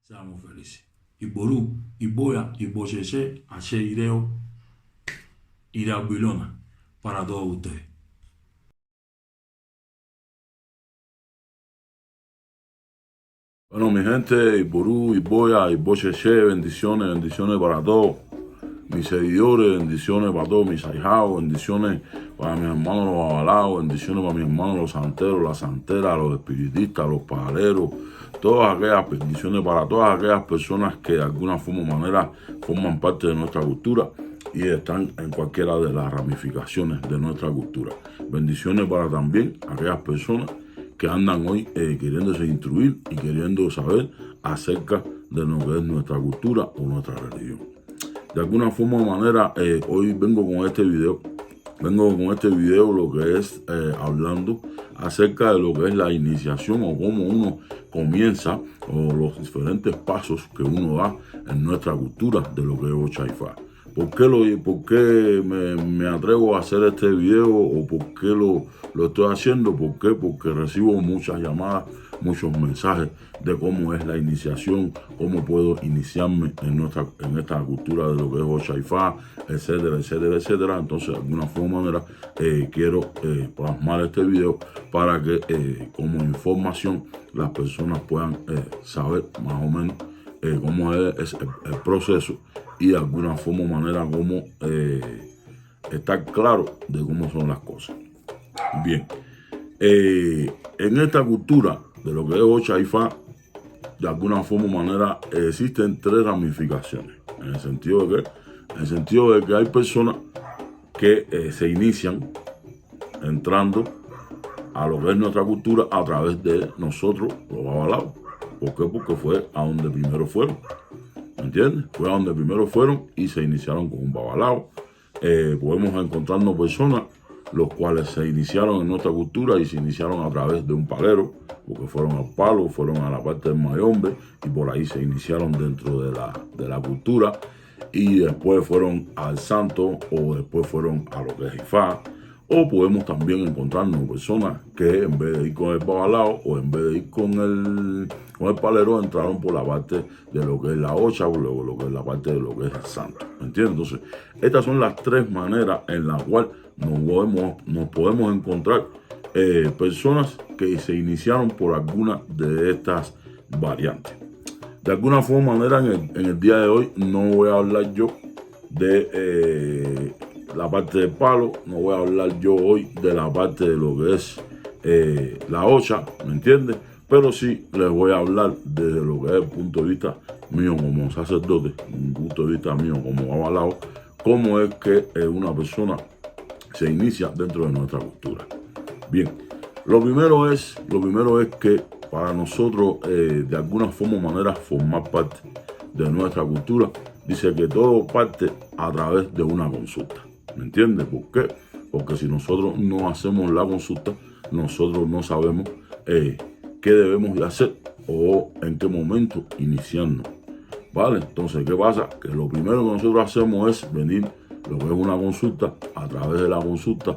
Seamos felices. Iború, Iboya, Ibocheche, Ache Ireo, Irabilona, para todos ustedes. Bueno, mi gente, Iború, Iboya, Ibocheche, bendiciones, bendiciones para todos. Mis seguidores, bendiciones para todos mis ahijados, bendiciones para mis hermanos los babalaos, bendiciones para mis hermanos los santeros, las santeras, los espiritistas, los pajaleros, todas aquellas bendiciones para todas aquellas personas que de alguna forma o manera forman parte de nuestra cultura y están en cualquiera de las ramificaciones de nuestra cultura. Bendiciones para también aquellas personas que andan hoy queriéndose instruir y queriendo saber acerca de lo que es nuestra cultura o nuestra religión. De alguna forma o manera, hoy vengo con este video lo que es hablando acerca de lo que es la iniciación o cómo uno comienza o los diferentes pasos que uno da en nuestra cultura de lo que es Ocha Ifá. ¿Por qué me atrevo a hacer este video o por qué lo estoy haciendo? ¿Por qué? Porque recibo muchas llamadas, muchos mensajes de cómo es la iniciación, cómo puedo iniciarme en esta cultura de lo que es Ocha Ifá, etcétera, etcétera, etcétera. Entonces, de alguna forma o manera, quiero plasmar este video para que como información las personas puedan saber más o menos cómo es el proceso y de alguna forma o manera cómo estar claro de cómo son las cosas. Bien, en esta cultura de lo que es Ocha Ifá, de alguna forma o manera existen tres ramificaciones. En el sentido de que hay personas que se inician entrando a lo que es nuestra cultura a través de nosotros, los babalaos. ¿Por qué? Porque fue a donde primero fueron. ¿Me entiendes? Fue a donde primero fueron y se iniciaron con un babalao. Podemos encontrarnos personas los cuales se iniciaron en nuestra cultura y se iniciaron a través de un palero, porque fueron al palo, fueron a la parte del mayombe y por ahí se iniciaron dentro de la cultura y después fueron al santo o después fueron a lo que es Ifá. O podemos también encontrarnos personas que en vez de ir con el babalao o en vez de ir con el palero entraron por la parte de lo que es la Ocha o lo que es la parte de lo que es el santo. ¿Me entiendes? Entonces, estas son las tres maneras en las cuales nos podemos encontrar personas que se iniciaron por alguna de estas variantes. De alguna forma o manera, en el día de hoy no voy a hablar yo de la parte del palo, no voy a hablar yo hoy de la parte de lo que es la Ocha, ¿me entiendes? Pero sí les voy a hablar desde lo que es el punto de vista mío como sacerdote, un punto de vista mío como babalao, cómo es que una persona se inicia dentro de nuestra cultura. Bien, lo primero es que para nosotros de alguna forma o manera formar parte de nuestra cultura, dice que todo parte a través de una consulta. ¿Me entiendes? ¿Por qué? Porque si nosotros no hacemos la consulta, nosotros no sabemos qué debemos de hacer o en qué momento iniciarnos. ¿Vale? Entonces, ¿qué pasa? Que lo primero que nosotros hacemos es venir, lo que es una consulta. A través de la consulta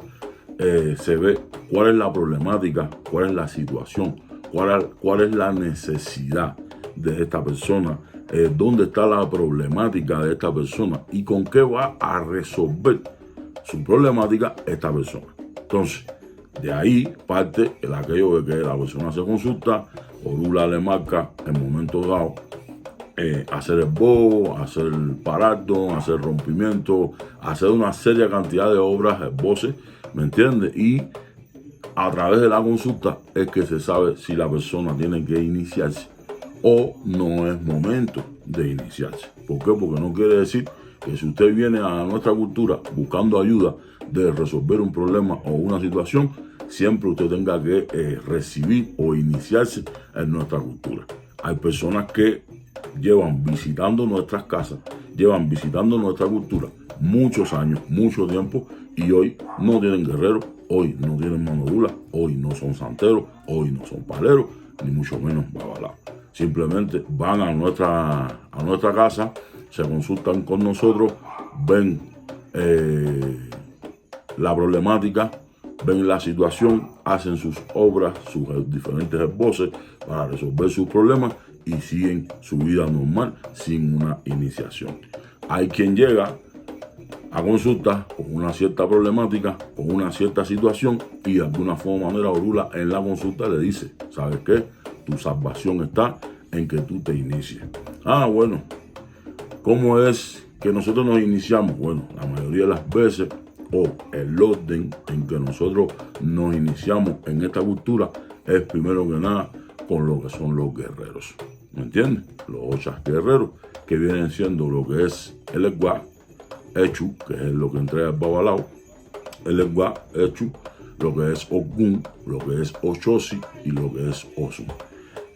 se ve cuál es la problemática, cuál es la situación, cuál es la necesidad de esta persona, dónde está la problemática de esta persona y con qué va a resolver su problemática esta persona. Entonces, de ahí parte aquello de que la persona se consulta, Orula le marca en momentos dados hacer el bobo, hacer el parado, hacer rompimiento, hacer una seria cantidad de obras, voces, ¿me entiendes? Y a través de la consulta es que se sabe si la persona tiene que iniciarse o no es momento de iniciarse. ¿Por qué? Porque no quiere decir que si usted viene a nuestra cultura buscando ayuda de resolver un problema o una situación, siempre usted tenga que recibir o iniciarse en nuestra cultura. Hay personas que llevan visitando nuestras casas, llevan visitando nuestra cultura muchos años, mucho tiempo, y hoy no tienen guerreros, hoy no tienen mano dura, hoy no son santeros, hoy no son paleros, ni mucho menos babalaos. Simplemente van a nuestra casa, se consultan con nosotros, ven la problemática, ven la situación, hacen sus obras, sus diferentes esboces para resolver sus problemas y siguen su vida normal sin una iniciación. Hay quien llega a consulta con una cierta problemática, con una cierta situación, y de alguna forma o manera Orula en la consulta le dice: ¿sabes qué? Tu salvación está en que tú te inicies. Bueno, ¿cómo es que nosotros nos iniciamos? Bueno, la mayoría de las veces, o el orden en que nosotros nos iniciamos en esta cultura es primero que nada con lo que son los guerreros. ¿Me entiendes? Los 8 guerreros, que vienen siendo lo que es el Egua, Echu, que es lo que entrega el babalao, el Egua, Echu, lo que es Ogun, lo que es Ochosi y lo que es Osun.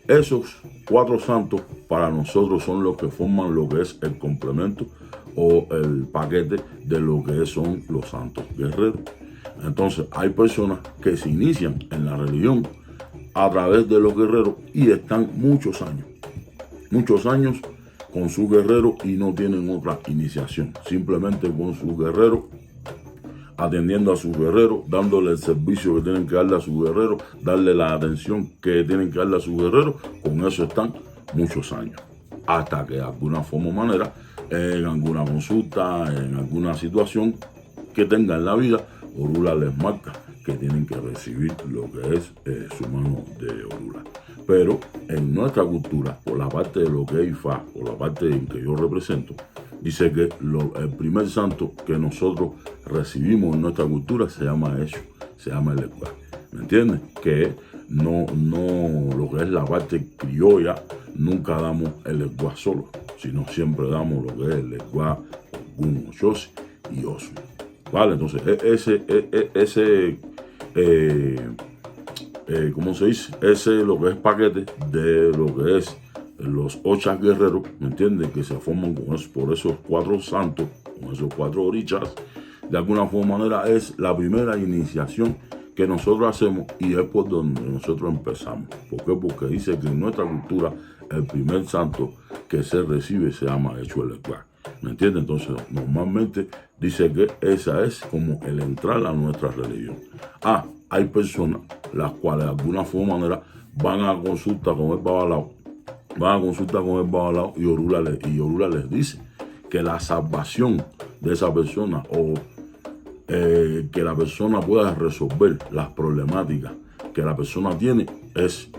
Esos 4 santos para nosotros son los que forman lo que es el complemento o el paquete de lo que son los santos guerreros. Entonces hay personas que se inician en la religión a través de los guerreros y están muchos años con su guerrero y no tienen otra iniciación, simplemente con su guerrero, atendiendo a su guerrero, dándole el servicio que tienen que darle a su guerrero, darle la atención que tienen que darle a su guerrero. Con eso están muchos años, hasta que de alguna forma o manera, en alguna consulta, en alguna situación que tengan en la vida, Orula les marca que tienen que recibir lo que es su mano de Orula. Pero en nuestra cultura, por la parte de lo que es Ifá, por la parte en que yo represento, dice que el primer santo que nosotros recibimos en nuestra cultura se llama Eshu, se llama el Egua. ¿Me entiendes? Que no lo que es la parte criolla, nunca damos el Egua solo, sino siempre damos lo que es el Egua, Ogun, Ochosi y Osun. ¿Vale? Entonces, ¿cómo se dice? Ese lo que es paquete de lo que es los 8 guerreros, ¿me entienden? Que se forman por esos 4 santos, con esos 4 orichas. De alguna forma o manera es la primera iniciación que nosotros hacemos y es por donde nosotros empezamos. ¿Por qué? Porque dice que en nuestra cultura el primer santo que se recibe se llama Echu el Egua. ¿Me entiendes? Entonces, normalmente dice que esa es como el entrar a nuestra religión. Hay personas las cuales de alguna forma o manera van a consulta con el babalao, y Orula les dice que la salvación de esa persona o que la persona pueda resolver las problemáticas que la persona tiene es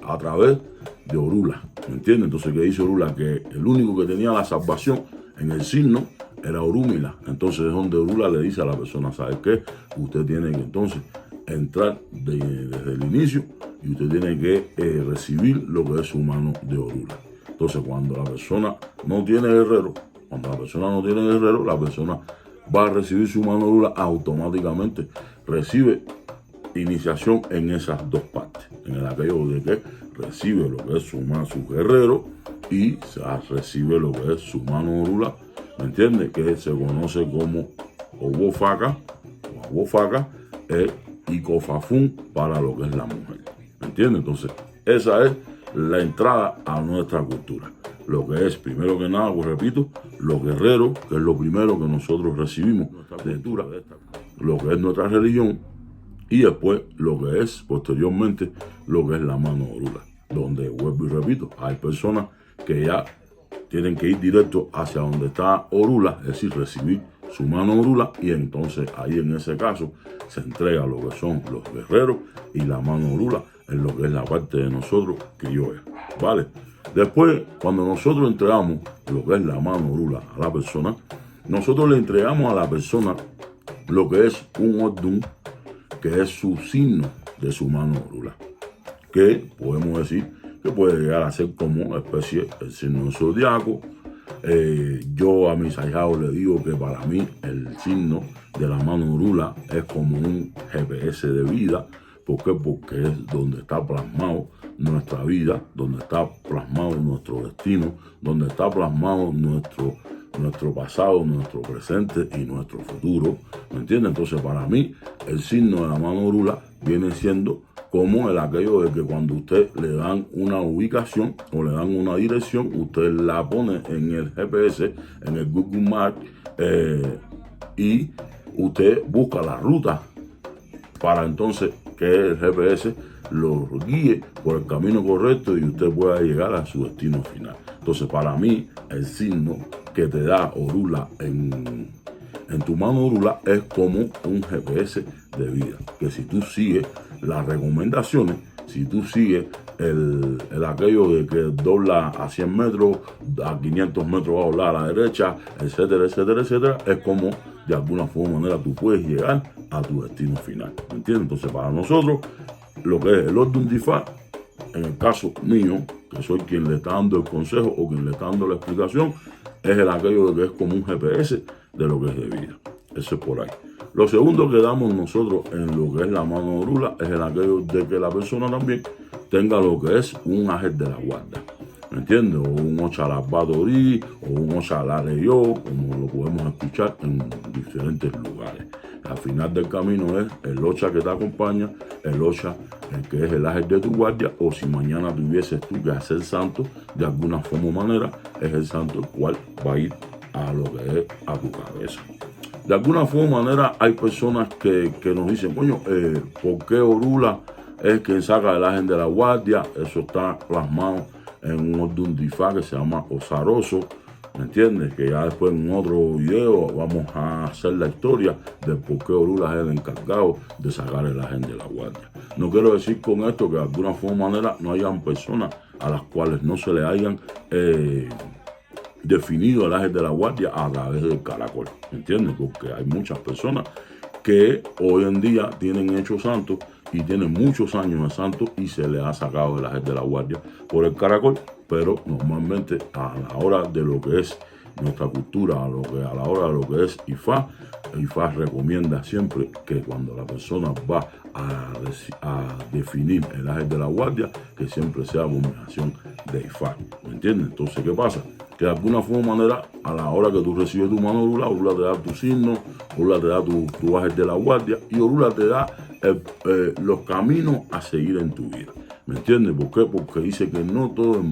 a través de Orula. ¿Me entiendes? Entonces, ¿qué dice Orula? Que el único que tenía la salvación en el signo era Orúmila. Entonces es donde Orula le dice a la persona: ¿sabe qué? Usted tiene que entonces entrar desde el inicio y usted tiene que recibir lo que es su mano de Orula. Entonces, cuando la persona no tiene guerrero, la persona va a recibir su mano de Orula, automáticamente recibe iniciación en esas 2 partes. En el aquello de que recibe lo que es su guerrero y recibe lo que es su mano de Orula, ¿me entiendes? Que se conoce como Obofaca o Abofaca y Cofafún para lo que es la mujer. ¿Me entiendes? Entonces, esa es la entrada a nuestra cultura. Lo que es, primero que nada, pues repito, los guerreros, que es lo primero que nosotros recibimos, nuestra cultura, lo que es nuestra religión, y después lo que es, posteriormente, lo que es la mano de Orula. Donde, vuelvo y repito, hay personas que ya tienen que ir directo hacia donde está Orula, es decir, recibir su mano de Orula, y entonces ahí en ese caso se entrega lo que son los guerreros y la mano de Orula en lo que es la parte de nosotros criolla, ¿vale? Después, cuando nosotros entregamos lo que es la mano de Orula a la persona, nosotros le entregamos a la persona lo que es un Odun, que es su signo de su mano de Orula, que podemos decir que puede llegar a ser como especie el signo del zodiaco, Yo a mis ahijados le digo que para mí el signo de la mano Orula es como un GPS de vida. ¿Por qué? Porque es donde está plasmado nuestra vida, donde está plasmado nuestro destino, donde está plasmado nuestro pasado, nuestro presente y nuestro futuro. ¿Me entiendes? Entonces, para mí, el signo de la mano Orula viene siendo como el aquello de que cuando usted le dan una ubicación o le dan una dirección, usted la pone en el GPS, en el Google Maps, y usted busca la ruta para entonces que el GPS lo guíe por el camino correcto y usted pueda llegar a su destino final. Entonces, para mí, el signo que te da Orula en tu mano Orula es como un GPS de vida. Que si tú sigues las recomendaciones, si tú sigues el aquello de que dobla a 100 metros, a 500 metros va a doblar a la derecha, etcétera, etcétera, etcétera, es como de alguna forma manera tú puedes llegar a tu destino final. ¿Me entiendes? Entonces, para nosotros, lo que es el Ordun Difa, en el caso mío, que soy quien le está dando el consejo o quien le está dando la explicación, es el aquello de que es como un GPS de lo que es de vida. Eso es por ahí. Lo segundo que damos nosotros en lo que es la mano Orula es el aquello de que la persona también tenga lo que es un ángel de la guarda. ¿Me entiendes? O un Ochalabatorí, o un Ochalareyó, como lo podemos escuchar en diferentes lugares. Al final del camino es el Ocha que te acompaña, el Ocha, el que es el ángel de tu guardia, o si mañana tuvieses tú que hacer santo, de alguna forma o manera, es el santo el cual va a ir a lo que es a tu cabeza. De alguna forma o manera hay personas que nos dicen, coño, ¿por qué Orula es quien saca el ángel de la guardia? Eso está plasmado en un Ordun Difa que se llama Osaroso, ¿me entiendes? Que ya después en otro video vamos a hacer la historia de por qué Orula es el encargado de sacar el ángel de la guardia. No quiero decir con esto que de alguna forma o manera no hayan personas a las cuales no se le hayan definido el ángel de la guardia a través del caracol, ¿me entiendes? Porque hay muchas personas que hoy en día tienen hechos santos y tienen muchos años de santos y se les ha sacado el ángel de la guardia por el caracol, pero normalmente a la hora de lo que es nuestra cultura, a la hora de lo que es IFA, IFA recomienda siempre que cuando la persona va a definir el ángel de la guardia, que siempre sea combinación de IFA, ¿me entiendes? Entonces, ¿qué pasa? Que de alguna forma o manera, a la hora que tú recibes tu mano Orula, Orula te da tu signo, Orula te da tu ángel de la guardia y Orula te da los caminos a seguir en tu vida. ¿Me entiendes? ¿Por qué? Porque dice que no todo el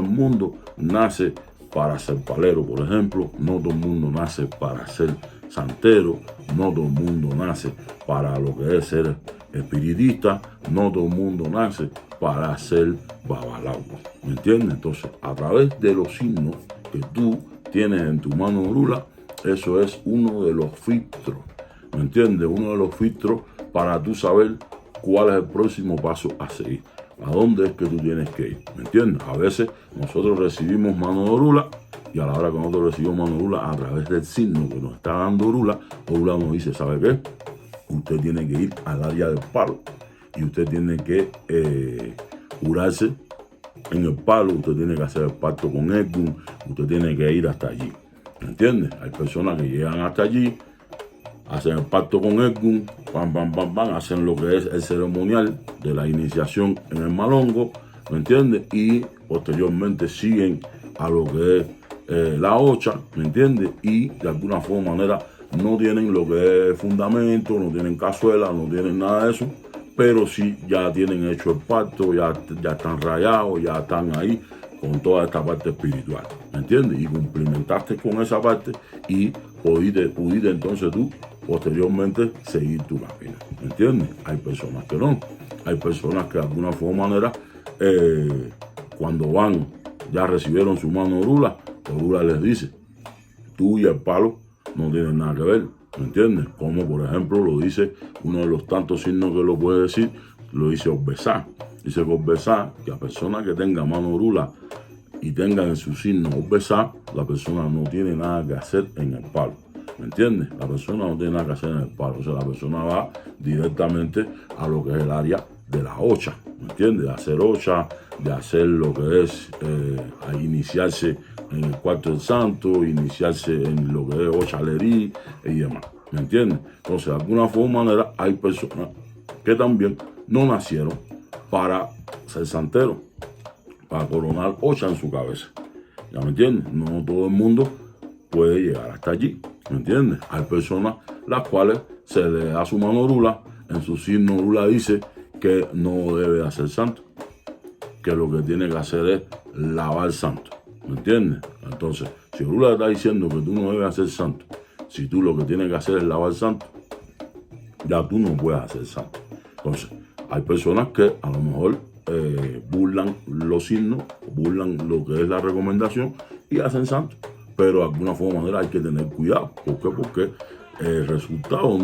mundo nace para ser palero, por ejemplo, no todo el mundo nace para ser santero, no todo el mundo nace para lo que es ser espiritista, no todo el mundo nace para ser babalao, ¿me entiendes? Entonces, a través de los signos que tú tienes en tu mano Orula, eso es uno de los filtros, ¿me entiendes? Uno de los filtros para tú saber cuál es el próximo paso a seguir. ¿A dónde es que tú tienes que ir? ¿Me entiendes? A veces nosotros recibimos mano de Orula y a la hora que nosotros recibimos mano de Orula, a través del signo que nos está dando Orula, Orula nos dice, ¿sabe qué? Usted tiene que ir al área del palo y usted tiene que curarse en el palo, usted tiene que hacer el pacto con Ekun, usted tiene que ir hasta allí. ¿Me entiendes? Hay personas que llegan hasta allí, hacen el pacto con Ekun, hacen lo que es el ceremonial de la iniciación en el malongo, ¿me entiendes? Y posteriormente siguen a lo que es la ocha, ¿me entiendes? Y de alguna forma manera no tienen lo que es fundamento, no tienen cazuela, no tienen nada de eso, pero sí ya tienen hecho el pacto, ya están rayados, ya están ahí con toda esta parte espiritual, ¿me entiendes? Y cumplimentaste con esa parte y pudiste entonces tú posteriormente seguir tu camino, ¿me entiendes? Hay personas que no, hay personas que de alguna forma o manera cuando van, ya recibieron su mano Orula, Orula les dice, tú y el palo no tienen nada que ver, ¿me entiendes? Como por ejemplo lo dice uno de los tantos signos que lo puede decir, lo dice Orbesá. Dice Orbesá que la persona que tenga mano Orula y tenga en su signo Orbesá, la persona no tiene nada que hacer en el palo. ¿Me entiendes? La persona no tiene nada que hacer en el palo. O sea, la persona va directamente a lo que es el área de la ocha, ¿me entiendes? De hacer ocha, de hacer lo que es iniciarse en el cuarto del santo, iniciarse en lo que es ochalería y demás, ¿me entiendes? Entonces, de alguna forma o manera, hay personas que también no nacieron para ser santeros, para coronar ocha en su cabeza. ¿Ya me entiendes? No todo el mundo puede llegar hasta allí, ¿me entiendes? Hay personas las cuales se le da su mano rula, en su signo rula dice que no debe hacer santo, que lo que tiene que hacer es lavar santo, ¿me entiendes? Entonces, si rula está diciendo que tú no debes hacer santo, si tú lo que tienes que hacer es lavar santo, ya tú no puedes hacer santo. Entonces, hay personas que a lo mejor burlan los signos, burlan lo que es la recomendación y hacen santo. Pero de alguna forma o manera hay que tener cuidado. ¿Por qué? Porque el resultado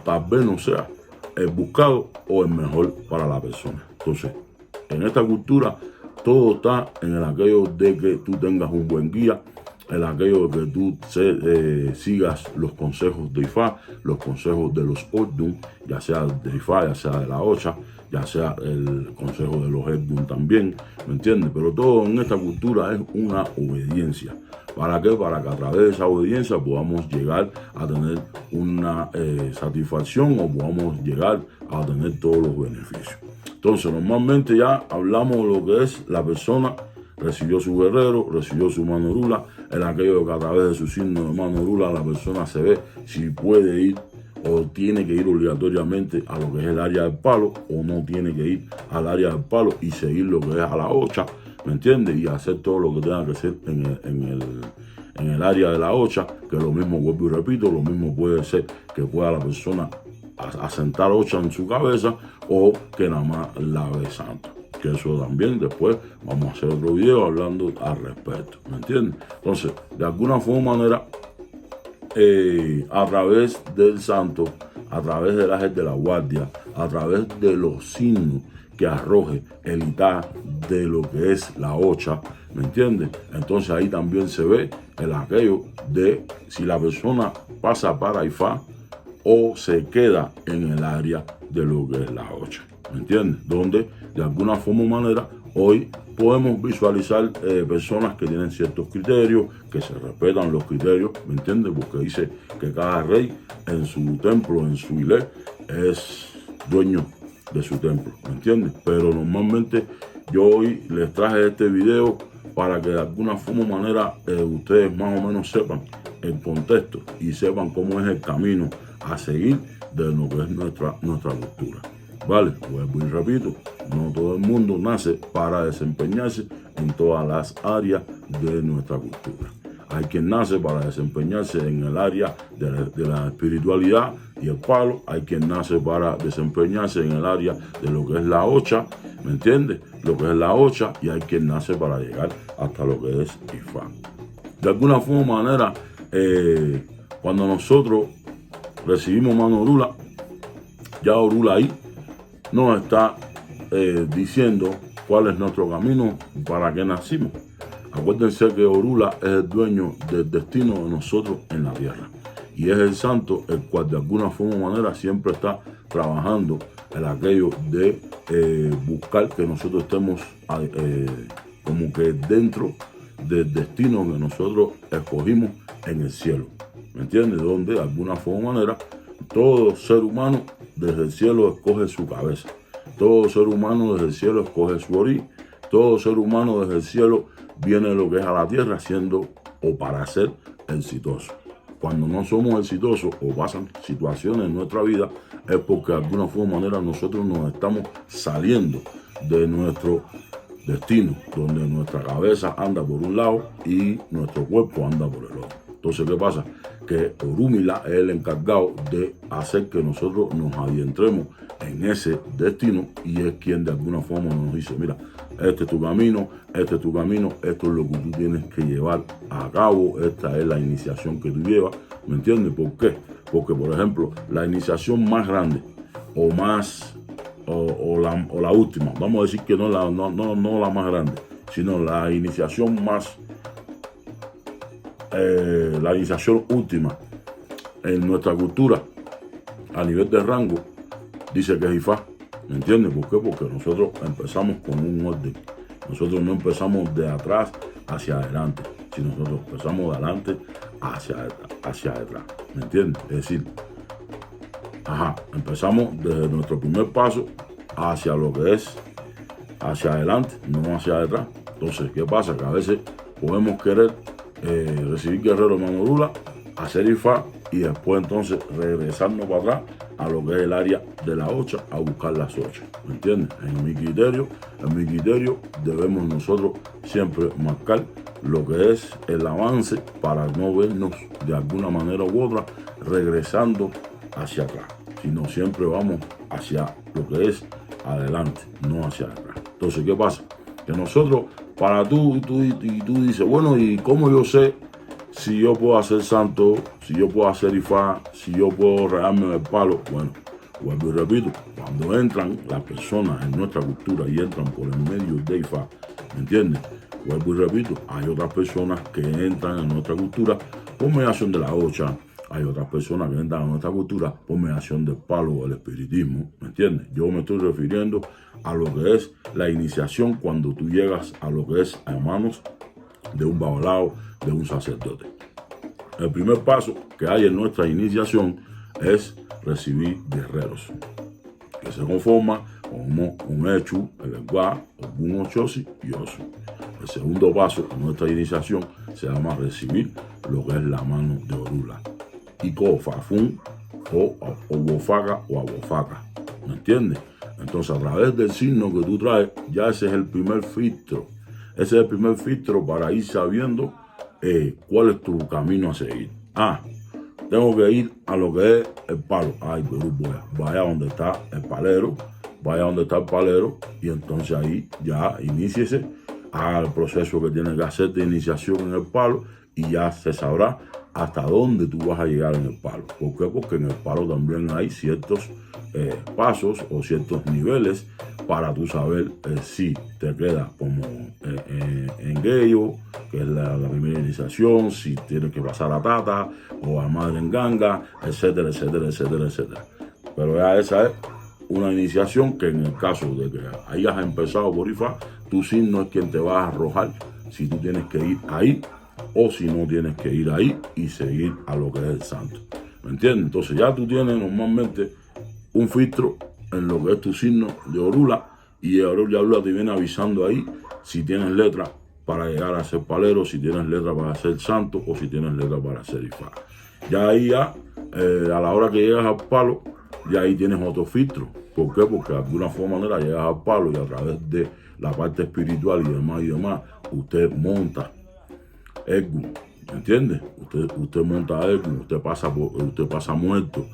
tal vez no sea el buscado o el mejor para la persona. Entonces, en esta cultura todo está en el aquello de que tú tengas un buen guía, en aquello de que tú sigas los consejos de Ifá, los consejos de los Ordun, ya sea de Ifá, ya sea de la Ocha, ya sea el consejo de los Ordun también, ¿me entiendes? Pero todo en esta cultura es una obediencia. ¿Para qué? Para que a través de esa obediencia podamos llegar a tener una satisfacción o podamos llegar a tener todos los beneficios. Entonces, normalmente ya hablamos de lo que es la persona recibió su guerrero, recibió su mano rula, en aquello que a través de su signo de mano rula la persona se ve si puede ir o tiene que ir obligatoriamente a lo que es el área del palo o no tiene que ir al área del palo y seguir lo que es a la ocha, ¿me entiendes? Y hacer todo lo que tenga que hacer en el área de la ocha, que lo mismo, vuelvo y repito, lo mismo puede ser que pueda la persona asentar ocha en su cabeza o que nada más lave santo. Que eso también después vamos a hacer otro video hablando al respecto, ¿me entiendes? Entonces, de alguna forma o manera, a través del santo, a través del ángel de la guardia, a través de los signos que arroje el itá de lo que es la ocha, ¿me entiendes? Entonces ahí también se ve el aquello de si la persona pasa para Ifá o se queda en el área de lo que es la ocha, ¿me entiendes? Donde de alguna forma o manera hoy podemos visualizar personas que tienen ciertos criterios, que se respetan los criterios, ¿me entiendes? Porque dice que cada rey en su templo, en su ilé, es dueño de su templo, ¿me entiendes? Pero normalmente yo hoy les traje este video para que de alguna forma o manera ustedes más o menos sepan el contexto y sepan cómo es el camino a seguir de lo que es nuestra cultura. Vale, vuelvo y repito, no todo el mundo nace para desempeñarse en todas las áreas de nuestra cultura. Hay quien nace para desempeñarse en el área de la espiritualidad y el palo. Hay quien nace para desempeñarse en el área de lo que es la ocha, ¿me entiendes? Lo que es la ocha, y hay quien nace para llegar hasta lo que es Ifá. De alguna forma o manera, cuando nosotros recibimos mano Orula, ya Orula ahí nos está diciendo cuál es nuestro camino, para qué nacimos. Acuérdense que Orula es el dueño del destino de nosotros en la tierra. Y es el santo el cual de alguna forma o manera siempre está trabajando en aquello de buscar que nosotros estemos como que dentro del destino que nosotros escogimos en el cielo. ¿Me entiendes? Donde de alguna forma o manera todo ser humano desde el cielo escoge su cabeza. Todo ser humano desde el cielo escoge su origen. Todo ser humano desde el cielo viene lo que es a la tierra siendo o para ser exitoso. Cuando no somos exitosos o pasan situaciones en nuestra vida es porque de alguna forma o manera nosotros nos estamos saliendo de nuestro destino, donde nuestra cabeza anda por un lado y nuestro cuerpo anda por el otro. Entonces, ¿qué pasa? Que Orúmila es el encargado de hacer que nosotros nos adentremos en ese destino y es quien de alguna forma nos dice, mira, este es tu camino, este es tu camino, esto es lo que tú tienes que llevar a cabo, esta es la iniciación que tú llevas, ¿me entiendes? ¿Por qué? Porque, por ejemplo, la iniciación más grande o más o la última, vamos a decir que no la más grande, sino la iniciación más la iniciación última en nuestra cultura a nivel de rango dice que es Ifá, ¿Me entiendes? ¿Por qué? Porque nosotros empezamos con un orden. Nosotros no empezamos de atrás hacia adelante, sino nosotros empezamos de adelante hacia atrás. ¿Me entiendes? Es decir, empezamos desde nuestro primer paso hacia lo que es hacia adelante, no hacia atrás. Entonces, ¿qué pasa? Que a veces podemos querer recibir guerrero mano dura, hacer IFA y después entonces regresarnos para atrás a lo que es el área de la 8 a buscar las 8. ¿Me entiendes? En mi criterio debemos nosotros siempre marcar lo que es el avance para no vernos de alguna manera u otra regresando hacia atrás, sino siempre vamos hacia lo que es adelante, no hacia atrás. Entonces, ¿qué pasa? Que nosotros, para tú dices, bueno, ¿y cómo yo sé si yo puedo hacer santo, si yo puedo hacer ifá, si yo puedo regarme el palo? Bueno, vuelvo y repito, cuando entran las personas en nuestra cultura y entran por el medio de ifá, ¿me entiendes? Vuelvo y repito, hay otras personas que entran en nuestra cultura por mediación de la ocha, hay otras personas que entran en nuestra cultura por mediación del palo o del espiritismo, ¿me entiendes? Yo me estoy refiriendo a lo que es la iniciación cuando tú llegas a lo que es a manos de un babalao, de un sacerdote. El primer paso que hay en nuestra iniciación es recibir guerreros, que se conforma como un Echu, el Egua, un Ochosi y Osu. El segundo paso en nuestra iniciación se llama recibir lo que es la mano de Orula. Ico, Fafún, o Bofaca o Abofaca. ¿Me entiendes? Entonces, a través del signo que tú traes, ya ese es el primer filtro. Ese es el primer filtro para ir sabiendo cuál es tu camino a seguir. Tengo que ir a lo que es el palo. Perú, vaya donde está el palero, y entonces ahí ya iníciese al proceso que tienes que hacer de iniciación en el palo y ya se sabrá hasta dónde tú vas a llegar en el palo. ¿Por qué? Porque en el palo también hay ciertos pasos o ciertos niveles para tú saber si te quedas como en Geyo, que es la primera iniciación, si tienes que pasar a Tata o a Madre en Ganga, etcétera, etcétera, etcétera, etcétera. Pero ya esa es una iniciación que en el caso de que hayas empezado por IFA, tu signo es quien te va a arrojar si tú tienes que ir ahí o si no tienes que ir ahí y seguir a lo que es el santo. ¿Me entiendes? Entonces ya tú tienes normalmente un filtro en lo que es tu signo de Orula y el Orula te viene avisando ahí si tienes letra para llegar a ser palero, si tienes letra para ser santo o si tienes letra para ser ifá. Ya ahí a la hora que llegas al palo, ya ahí tienes otro filtro. ¿Por qué? Porque de alguna forma manera llegas al palo y a través de la parte espiritual y demás, usted monta Egu, ¿me entiende? Usted monta Egu, usted pasa muerto,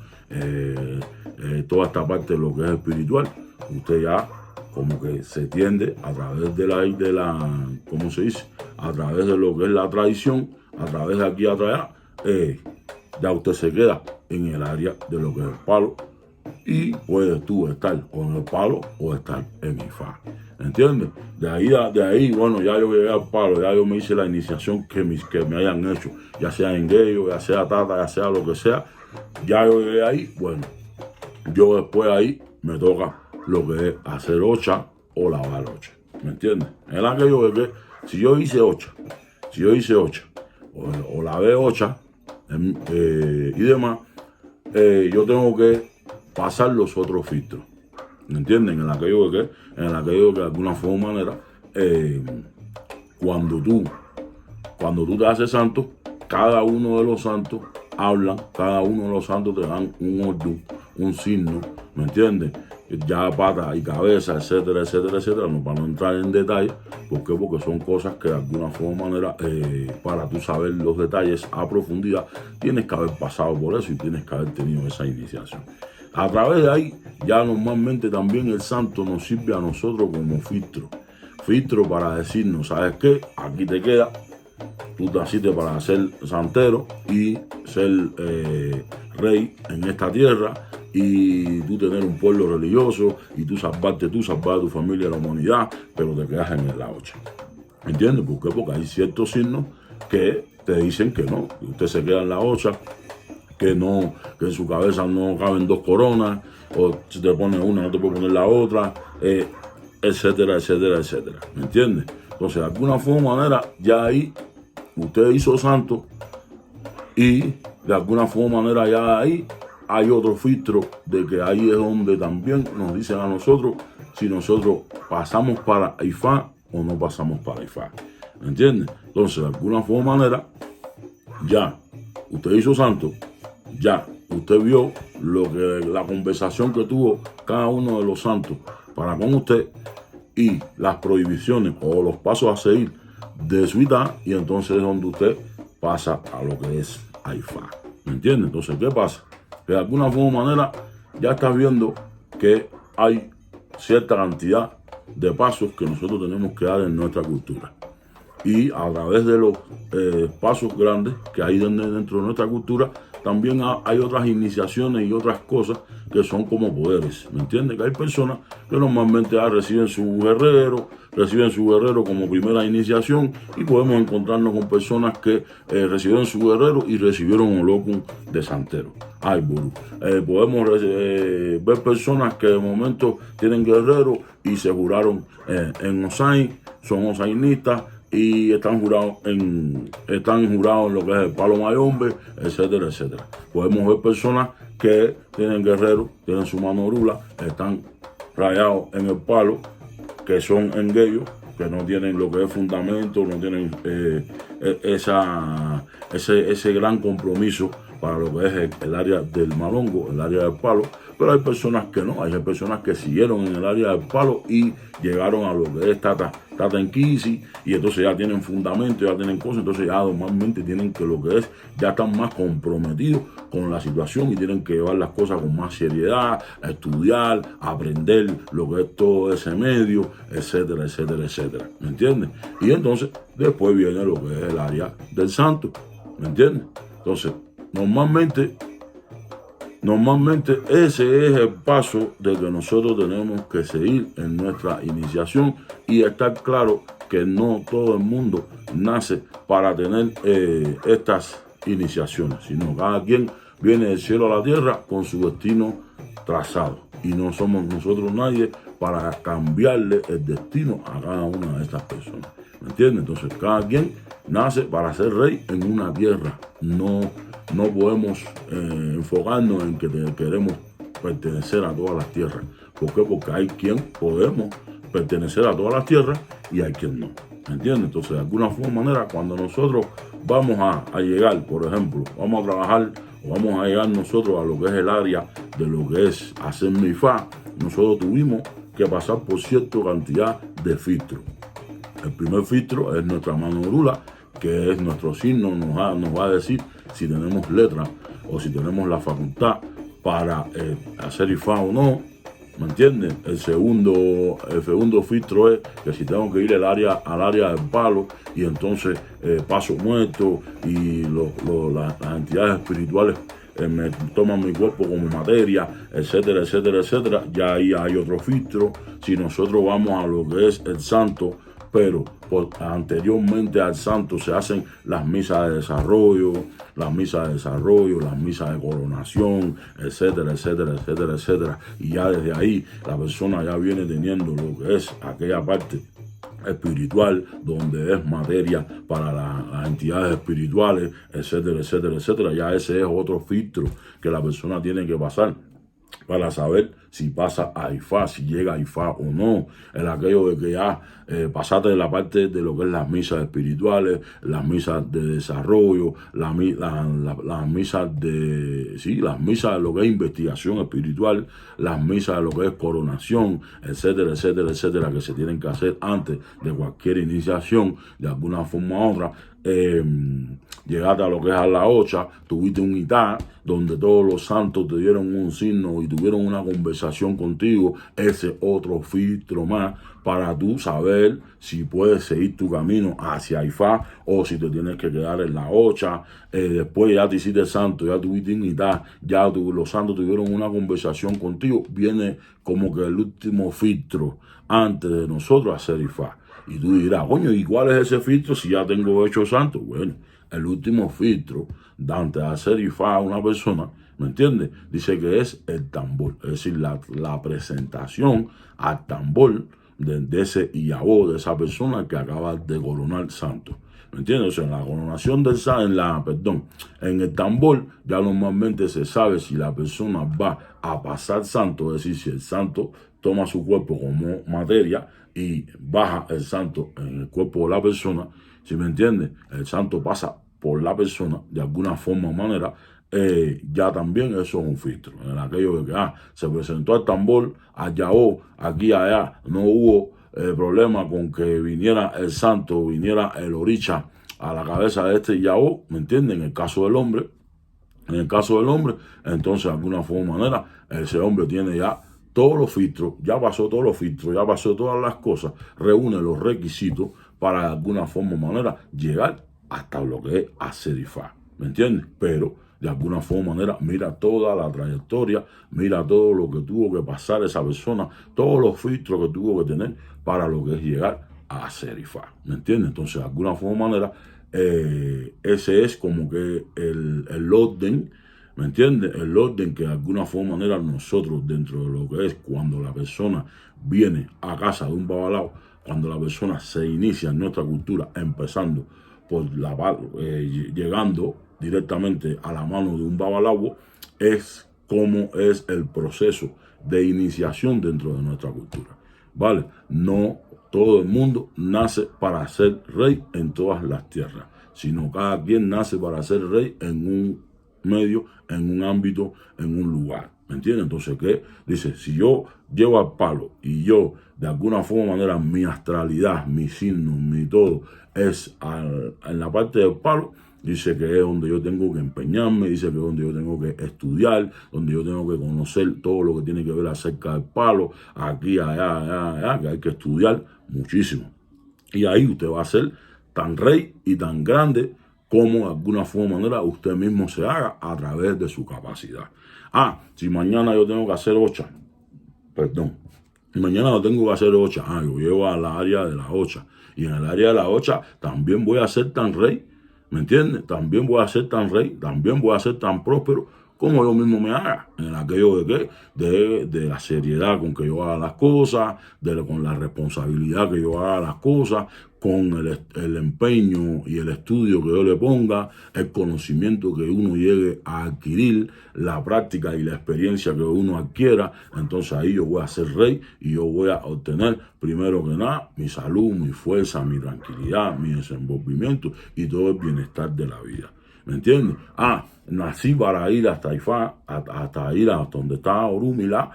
toda esta parte de lo que es espiritual, usted ya como que se tiende a través de la ¿cómo se dice? A través de lo que es la tradición, a través de aquí atrás, ya usted se queda en el área de lo que es el palo y puedes tú estar o en el palo o estar en IFA. ¿Entiendes? De ahí, bueno, ya yo llegué al palo, ya yo me hice la iniciación que me hayan hecho, ya sea en Geyo, ya sea Tata, ya sea lo que sea, ya yo llegué ahí, bueno, yo después ahí me toca lo que es hacer ocha o lavar ocha. ¿Me entiendes? En aquello de que si yo hice ocha o lavé ocha y demás, yo tengo que pasar los otros filtros. ¿Me entienden? En aquello de que de alguna forma o manera, cuando tú te haces santo, cada uno de los santos hablan, cada uno de los santos te dan un orden, un signo, ¿me entiendes? Ya pata y cabeza, etcétera, etcétera, etcétera, no para no entrar en detalle. ¿Por qué? Porque son cosas que de alguna forma o manera, para tú saber los detalles a profundidad, tienes que haber pasado por eso y tienes que haber tenido esa iniciación. A través de ahí, ya normalmente también el santo nos sirve a nosotros como filtro para decirnos, ¿sabes qué? Aquí te queda, tú naciste para ser santero y ser rey en esta tierra y tú tener un pueblo religioso y tú salvar a tu familia, a la humanidad, pero te quedas en la ocha. ¿Entiendes? ¿Por qué? Porque hay ciertos signos que te dicen que no, que usted se queda en la ocha, que en su cabeza no caben dos coronas, o si te pones una no te puedes poner la otra, etcétera, etcétera, etcétera. ¿Me entiendes? Entonces, de alguna forma o manera, ya ahí usted hizo santo y de alguna forma o manera ya ahí hay otro filtro de que ahí es donde también nos dicen a nosotros si nosotros pasamos para Ifá o no pasamos para Ifá. ¿Me entiendes? Entonces, de alguna forma o manera, ya usted hizo santo, ya usted vio lo que la conversación que tuvo cada uno de los santos para con usted y las prohibiciones o los pasos a seguir de su Itá, y entonces es donde usted pasa a lo que es Ifá. ¿Me entiende? Entonces, ¿qué pasa? Que de alguna forma o manera ya estás viendo que hay cierta cantidad de pasos que nosotros tenemos que dar en nuestra cultura. Y a través de los pasos grandes que hay dentro de nuestra cultura, también hay otras iniciaciones y otras cosas que son como poderes. ¿Me entiendes? Que hay personas que normalmente reciben su guerrero como primera iniciación, y podemos encontrarnos con personas que recibieron su guerrero y recibieron un locum de santero. Ay, burro. Podemos ver personas que de momento tienen guerrero y se juraron en Osain, son osainistas, y están jurados en lo que es el palo mayombe, etcétera, etcétera. Podemos ver personas que tienen guerreros, tienen su mano rula, están rayados en el palo, que son enguellos, que no tienen lo que es fundamento, no tienen ese gran compromiso para lo que es el área del malongo, el área del palo. Pero hay personas que no, hay personas que siguieron en el área del palo y llegaron a lo que es Tata Enquisi, y entonces ya tienen fundamento, ya tienen cosas, entonces ya normalmente tienen que lo que es, ya están más comprometidos con la situación y tienen que llevar las cosas con más seriedad, a estudiar, a aprender lo que es todo ese medio, etcétera, etcétera, etcétera. ¿Me entiendes? Y entonces después viene lo que es el área del santo. ¿Me entiendes? Entonces, normalmente ese es el paso de que nosotros tenemos que seguir en nuestra iniciación, y estar claro que no todo el mundo nace para tener estas iniciaciones, sino cada quien viene del cielo a la tierra con su destino trazado, y no somos nosotros nadie para cambiarle el destino a cada una de estas personas. ¿Me entiendes? Entonces, cada quien nace para ser rey en una tierra. No podemos enfocarnos en que queremos pertenecer a todas las tierras. ¿Por qué? Porque hay quien podemos pertenecer a todas las tierras y hay quien no. ¿Me entiendes? Entonces, de alguna forma manera, cuando nosotros vamos a llegar, por ejemplo, vamos a trabajar o vamos a llegar nosotros a lo que es el área de lo que es hacer Ifá, nosotros tuvimos que pasar por cierta cantidad de filtros. El primer filtro es nuestra mano rula, que es nuestro signo, nos va a decir si tenemos letra o si tenemos la facultad para hacer Ifá o no. ¿Me entienden? El segundo filtro es que si tengo que ir al área del palo, y entonces paso muerto y las entidades espirituales me toman mi cuerpo como materia, etcétera, etcétera, etcétera. Ya ahí hay otro filtro. Si nosotros vamos a lo que es el santo, pero anteriormente al santo se hacen las misas de desarrollo, las misas de coronación, etcétera, etcétera, etcétera, etcétera. Y ya desde ahí la persona ya viene teniendo lo que es aquella parte espiritual, donde es materia para las entidades espirituales, etcétera, etcétera, etcétera. Ya ese es otro filtro que la persona tiene que pasar para saber si pasa a Ifá, si llega a Ifá o no. En aquello de que ya pasaste de la parte de lo que es las misas espirituales, las misas de desarrollo, las misas de lo que es investigación espiritual, las misas de lo que es coronación, etcétera, etcétera, etcétera, que se tienen que hacer antes de cualquier iniciación, de alguna forma u otra. Llegaste a lo que es a la ocha, tuviste un Itá, donde todos los santos te dieron un signo y tuvieron una conversación contigo. Ese otro filtro más para tú saber si puedes seguir tu camino hacia Ifá o si te tienes que quedar en la ocha. Después ya te hiciste santo, ya tuviste un Itá, ya los santos tuvieron una conversación contigo. Viene como que el último filtro antes de nosotros hacer Ifá. Y tú dirás, coño, ¿y cuál es ese filtro si ya tengo hecho santo? Bueno, el último filtro de antes de hacer IFA a una persona, ¿me entiendes? Dice que es el tambor, es decir, la presentación al tambor de ese Iyabó, de esa persona que acaba de coronar santo. ¿Me entiendes? O sea, en la coronación del santo, en el tambor ya normalmente se sabe si la persona va a pasar santo, es decir, si el santo toma su cuerpo como materia y baja el santo en el cuerpo de la persona, ¿sí me entiendes? El santo pasa por la persona de alguna forma o manera, ya también eso es un filtro. En aquello de que se presentó el tambor, allá o aquí allá, no hubo problema con que viniera el santo, viniera el oricha a la cabeza de este Yahó, ¿me entienden? En el caso del hombre, entonces de alguna forma o manera, ese hombre tiene ya todos los filtros, ya pasó todos los filtros, ya pasó todas las cosas, reúne los requisitos para de alguna forma o manera llegar hasta lo que es hacer IFA, ¿me entiendes? Pero de alguna forma o manera mira toda la trayectoria, mira todo lo que tuvo que pasar esa persona, todos los filtros que tuvo que tener para lo que es llegar a hacer IFA, ¿me entiendes? Entonces de alguna forma o manera ese es como que el orden, ¿me entiendes? El orden que de alguna forma o manera nosotros dentro de lo que es cuando la persona viene a casa de un babalao, cuando la persona se inicia en nuestra cultura, empezando por llegando directamente a la mano de un babalao, es como es el proceso de iniciación dentro de nuestra cultura, ¿vale? No todo el mundo nace para ser rey en todas las tierras, sino cada quien nace para ser rey en un medio, en un ámbito, en un lugar. ¿Me entiendes? Entonces, ¿qué? Dice, si yo llevo al palo y yo, de alguna forma o manera, mi astralidad, mi signo, mi todo, es en la parte del palo, dice que es donde yo tengo que empeñarme, dice que es donde yo tengo que estudiar, donde yo tengo que conocer todo lo que tiene que ver acerca del palo, aquí, allá, que hay que estudiar muchísimo. Y ahí usted va a ser tan rey y tan grande como de alguna forma o manera usted mismo se haga a través de su capacidad. Si mañana yo tengo que hacer 8, y mañana yo tengo que hacer 8, yo llevo a la área de las 8, y en el área de las 8 también voy a ser tan rey, ¿me entiendes? También voy a ser tan rey, también voy a ser tan próspero como yo mismo me haga, en aquello de qué, de la seriedad con que yo haga las cosas, con la responsabilidad que yo haga las cosas, con el empeño y el estudio que yo le ponga, el conocimiento que uno llegue a adquirir, la práctica y la experiencia que uno adquiera. Entonces ahí yo voy a ser rey y yo voy a obtener primero que nada mi salud, mi fuerza, mi tranquilidad, mi desenvolvimiento y todo el bienestar de la vida. ¿Me entiendes? Nací para ir hasta Ifá, hasta ir hasta donde está Orúmila.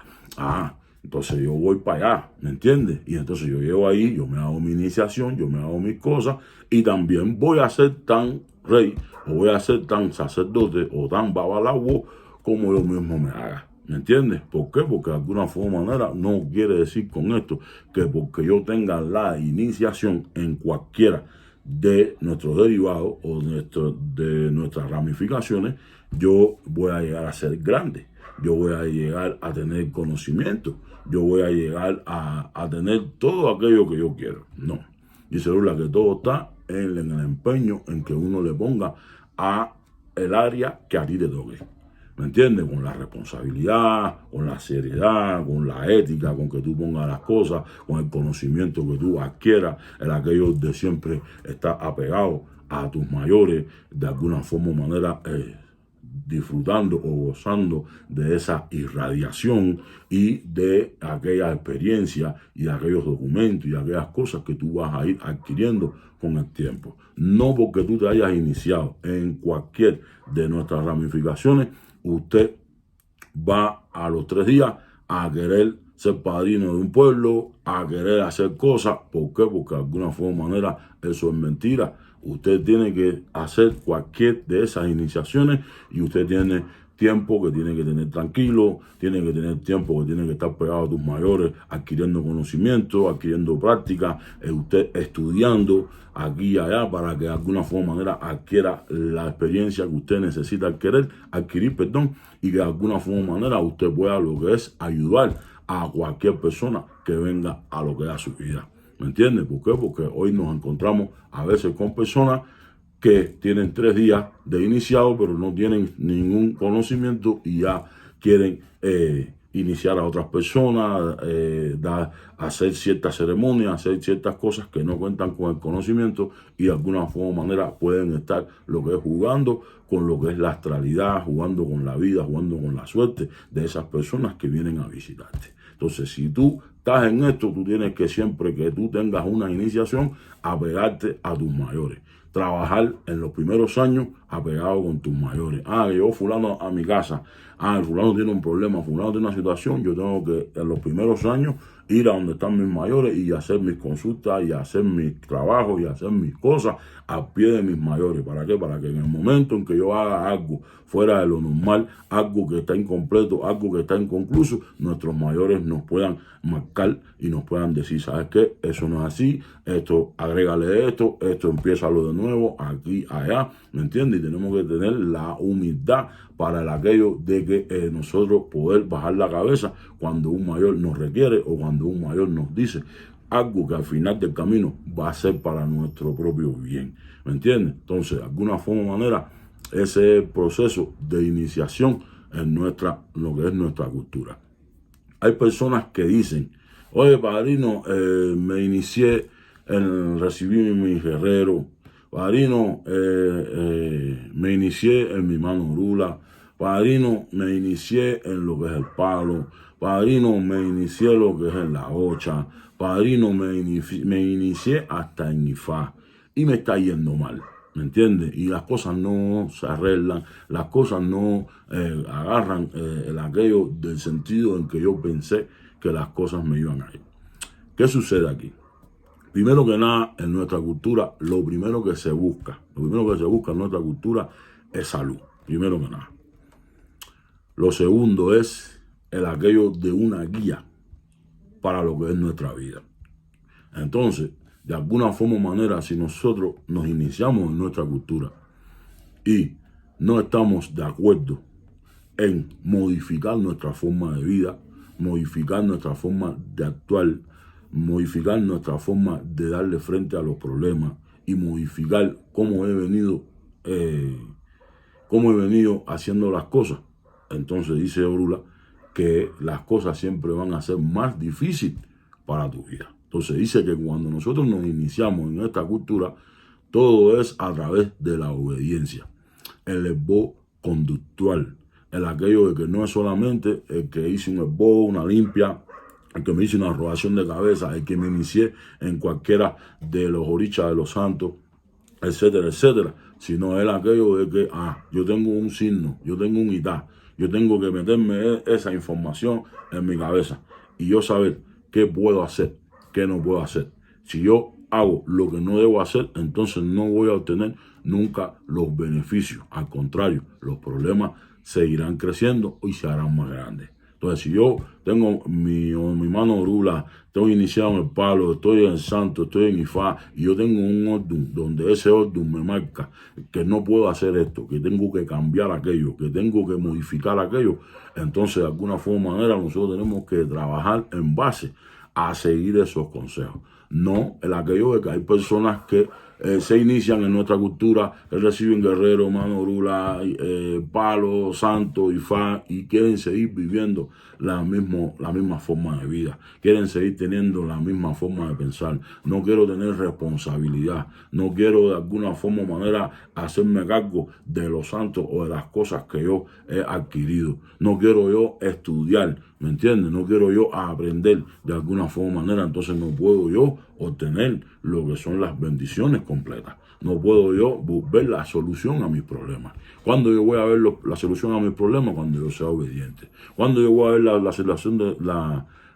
Entonces yo voy para allá, ¿me entiendes? Y entonces yo llego ahí, yo me hago mi iniciación, yo me hago mis cosas y también voy a ser tan rey o voy a ser tan sacerdote o tan babalao como yo mismo me haga. ¿Me entiendes? ¿Por qué? Porque de alguna forma o manera no quiere decir con esto que porque yo tenga la iniciación en cualquiera de nuestros derivados o de nuestras ramificaciones, yo voy a llegar a ser grande, yo voy a llegar a tener conocimiento, yo voy a llegar a tener todo aquello que yo quiero. No, dice Lula que todo está en el empeño en que uno le ponga a el área que a ti te toque. ¿Me entiendes? Con la responsabilidad, con la seriedad, con la ética, con que tú pongas las cosas, con el conocimiento que tú adquieras, en aquello de siempre estar apegado a tus mayores, de alguna forma o manera disfrutando o gozando de esa irradiación y de aquella experiencia y de aquellos documentos y aquellas cosas que tú vas a ir adquiriendo con el tiempo. No porque tú te hayas iniciado en cualquier de nuestras ramificaciones, usted va a los 3 días a querer ser padrino de un pueblo, a querer hacer cosas. ¿Por qué? Porque de alguna forma o manera eso es mentira. Usted tiene que hacer cualquier de esas iniciaciones y usted tiene tiempo que tiene que tener tranquilo, tiene que tener tiempo que tiene que estar pegado a tus mayores, adquiriendo conocimiento, adquiriendo práctica, usted estudiando aquí y allá para que de alguna forma o manera adquiera la experiencia que usted necesita adquirir, y que de alguna forma o manera usted pueda lo que es ayudar a cualquier persona que venga a lo que es a su vida. ¿Me entiendes? ¿Por qué? Porque hoy nos encontramos a veces con personas que tienen 3 días de iniciado, pero no tienen ningún conocimiento y ya quieren iniciar a otras personas, hacer ciertas ceremonias, hacer ciertas cosas que no cuentan con el conocimiento y de alguna forma o manera pueden estar lo que es jugando con lo que es la astralidad, jugando con la vida, jugando con la suerte de esas personas que vienen a visitarte. Entonces, si tú estás en esto, tú tienes que siempre que tú tengas una iniciación, apegarte a tus mayores. Trabajar en los primeros años apegado con tus mayores. Llegó fulano a mi casa. El fulano tiene un problema, fulano tiene una situación. Yo tengo que en los primeros años ir a donde están mis mayores y hacer mis consultas y hacer mis trabajos y hacer mis cosas a pie de mis mayores. ¿Para qué? Para que en el momento en que yo haga algo fuera de lo normal, algo que está incompleto, algo que está inconcluso, nuestros mayores nos puedan marcar y nos puedan decir, ¿sabes qué? Eso no es así, esto, agrégale esto empieza lo de nuevo, aquí, allá, ¿me entiendes? Y tenemos que tener la humildad para el aquello de que nosotros poder bajar la cabeza cuando un mayor nos requiere o cuando un mayor nos dice algo que al final del camino va a ser para nuestro propio bien, ¿me entiendes? Entonces, de alguna forma o manera, ese es el proceso de iniciación en lo que es nuestra cultura. Hay personas que dicen, oye, padrino, me inicié en recibir mi guerrero, padrino, me inicié en mi mano rula, padrino, me inicié en lo que es el palo, padrino, me inicié en lo que es en la ocha, padrino, me inicié hasta en Ifá y me está yendo mal. ¿Me entiendes? Y las cosas no se arreglan, las cosas no agarran aquello del sentido en que yo pensé que las cosas me iban a ir. ¿Qué sucede aquí? Primero que nada, en nuestra cultura, lo primero que se busca en nuestra cultura es salud, primero que nada. Lo segundo es aquello de una guía para lo que es nuestra vida. Entonces, de alguna forma o manera, si nosotros nos iniciamos en nuestra cultura y no estamos de acuerdo en modificar nuestra forma de vida, modificar nuestra forma de actuar, modificar nuestra forma de darle frente a los problemas y modificar cómo he venido haciendo las cosas, entonces dice Orula que las cosas siempre van a ser más difíciles para tu vida. Entonces dice que cuando nosotros nos iniciamos en esta cultura, todo es a través de la obediencia, el esbozo conductual, el aquello de que no es solamente el que hice un esbozo, una limpia, el que me hice una robación de cabeza, el que me inicié en cualquiera de los orichas de los santos, etcétera, etcétera, sino es aquello de que, yo tengo un signo, yo tengo un itá, yo tengo que meterme esa información en mi cabeza y yo saber qué puedo hacer, qué no puedo hacer. Si yo hago lo que no debo hacer, entonces no voy a obtener nunca los beneficios. Al contrario, los problemas seguirán creciendo y se harán más grandes. Entonces, si yo tengo mi mano rula, estoy iniciado en el palo, estoy en el santo, estoy en Ifá, y yo tengo un orden donde ese orden me marca que no puedo hacer esto, que tengo que cambiar aquello, que tengo que modificar aquello, entonces de alguna forma o manera nosotros tenemos que trabajar en base a seguir esos consejos. No el aquello de que hay personas que se inician en nuestra cultura, reciben guerrero, mano rula, palo, santo, ifá, y quieren seguir viviendo la misma forma de vida, quieren seguir teniendo la misma forma de pensar. No quiero tener responsabilidad, no quiero de alguna forma o manera hacerme cargo de los santos o de las cosas que yo he adquirido. No quiero yo estudiar, ¿me entiendes? No quiero yo aprender de alguna forma o manera, entonces no puedo yo obtener lo que son las bendiciones completas. No puedo yo ver la solución a mis problemas. ¿Cuándo yo voy a ver la solución a mis problemas? Cuando yo sea obediente. ¿Cuándo yo voy a ver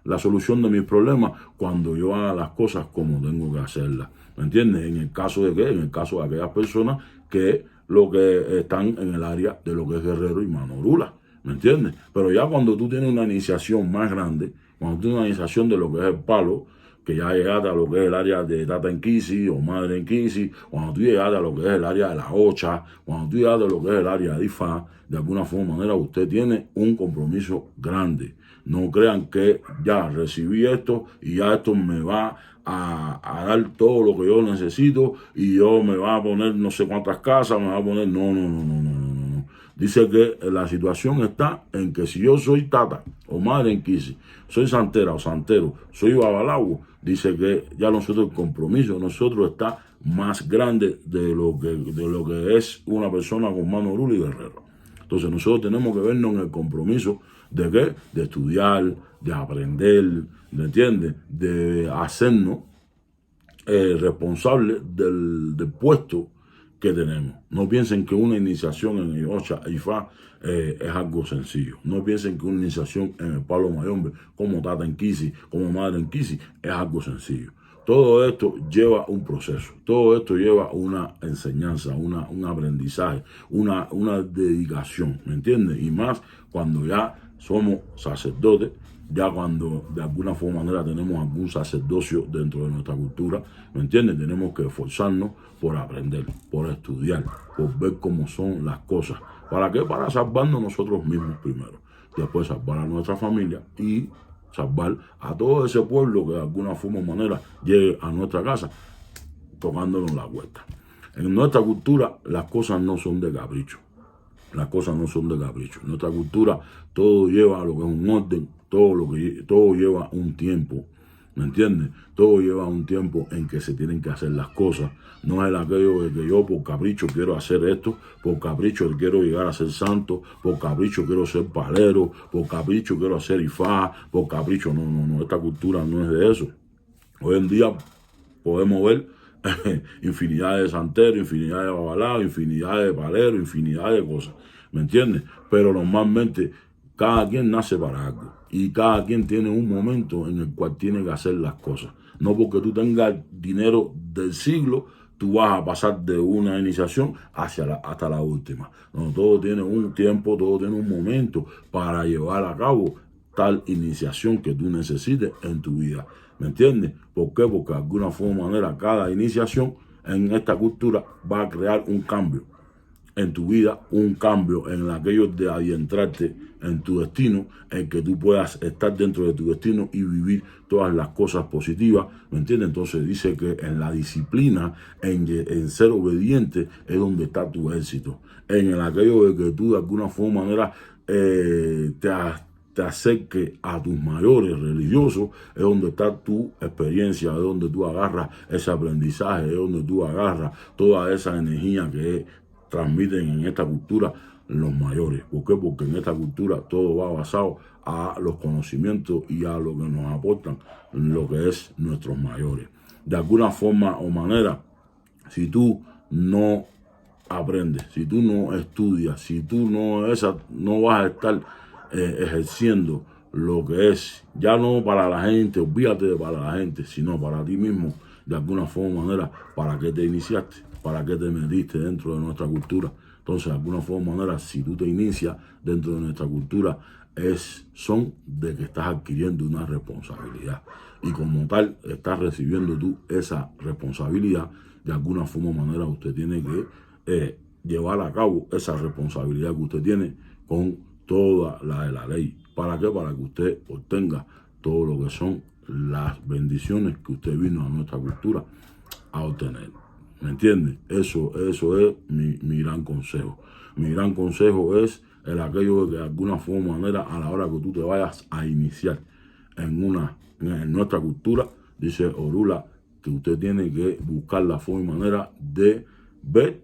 la solución de mis problemas? Cuando yo haga las cosas como tengo que hacerlas. ¿Me entiendes? ¿En el caso de qué? En el caso de aquellas personas que lo que están en el área de lo que es guerrero y mano rula. ¿Me entiendes? Pero ya cuando tú tienes una iniciación más grande, cuando tú tienes una iniciación de lo que es el palo, que ya llegaste a lo que es el área de Tata Enquisi o Madre Enquisi, cuando tú llegaste a lo que es el área de la Ocha, cuando tú llegaste a lo que es el área de IFA, de alguna forma o manera usted tiene un compromiso grande. No crean que ya recibí esto y ya esto me va a dar todo lo que yo necesito y yo me va a poner no sé cuántas casas, me va a poner... No. Dice que la situación está en que si yo soy Tata o Madre Enquisi, soy santera o santero, soy babalao, dice que ya nosotros el compromiso de nosotros está más grande de lo que es una persona con mano rula y guerrero. Entonces nosotros tenemos que vernos en el compromiso de ¿qué? De estudiar, de aprender, ¿me entiendes? De hacernos responsables del puesto que tenemos. No piensen que una iniciación en el Ocha IFA es algo sencillo. No piensen que una iniciación en el Palo Mayombe, como Tata Enquisi, como Madre Enquisi, es algo sencillo. Todo esto lleva un proceso, todo esto lleva una enseñanza, un aprendizaje, una dedicación, ¿me entiendes? Y más cuando ya somos sacerdotes, ya cuando de alguna forma o manera tenemos algún sacerdocio dentro de nuestra cultura, ¿me entiendes? Tenemos que esforzarnos por aprender, por estudiar, por ver cómo son las cosas. ¿Para qué? Para salvarnos nosotros mismos primero, después salvar a nuestra familia y salvar a todo ese pueblo que de alguna forma o manera llegue a nuestra casa tocándonos la vuelta. En nuestra cultura las cosas no son de capricho. Las cosas no son de capricho. En nuestra cultura todo lleva a lo que es un orden, todo lleva un tiempo. ¿Me entiendes? Todo lleva un tiempo en que se tienen que hacer las cosas. No es aquello de que yo por capricho quiero hacer esto, por capricho quiero llegar a ser santo, por capricho quiero ser palero, por capricho quiero hacer ifá, por capricho. No. Esta cultura no es de eso. Hoy en día podemos ver infinidad de santeros, infinidad de babalaos, infinidad de paleros, infinidad de cosas. ¿Me entiendes? Pero normalmente cada quien nace para algo y cada quien tiene un momento en el cual tiene que hacer las cosas. No porque tú tengas dinero del siglo, tú vas a pasar de una iniciación hasta la última. No, todo tiene un tiempo, todo tiene un momento para llevar a cabo tal iniciación que tú necesites en tu vida. ¿Me entiendes? ¿Por qué? Porque de alguna forma o manera cada iniciación en esta cultura va a crear un cambio en tu vida, un cambio en aquello de adentrarte en tu destino, en que tú puedas estar dentro de tu destino y vivir todas las cosas positivas, ¿me entiendes? Entonces dice que en la disciplina, en ser obediente, es donde está tu éxito. En aquello de que tú de alguna forma o manera te acerque a tus mayores religiosos, es donde está tu experiencia, es donde tú agarras ese aprendizaje, es donde tú agarras toda esa energía que transmiten en esta cultura los mayores. ¿Por qué? Porque en esta cultura todo va basado a los conocimientos y a lo que nos aportan lo que es nuestros mayores. De alguna forma o manera, si tú no aprendes, si tú no estudias, si tú no vas a estar ejerciendo lo que es, ya no para la gente, olvídate de para la gente, sino para ti mismo, de alguna forma o manera, para qué te iniciaste, para qué te metiste dentro de nuestra cultura. Entonces, de alguna forma o manera, si tú te inicias dentro de nuestra cultura, son de que estás adquiriendo una responsabilidad. Y como tal, estás recibiendo tú esa responsabilidad, de alguna forma o manera usted tiene que llevar a cabo esa responsabilidad que usted tiene con toda la de la ley. ¿Para qué? Para que usted obtenga todo lo que son las bendiciones que usted vino a nuestra cultura a obtener. ¿Me entiende? Eso es mi gran consejo. Mi gran consejo es aquello de que de alguna forma o manera, a la hora que tú te vayas a iniciar en nuestra cultura, dice Orula, que usted tiene que buscar la forma y manera de ver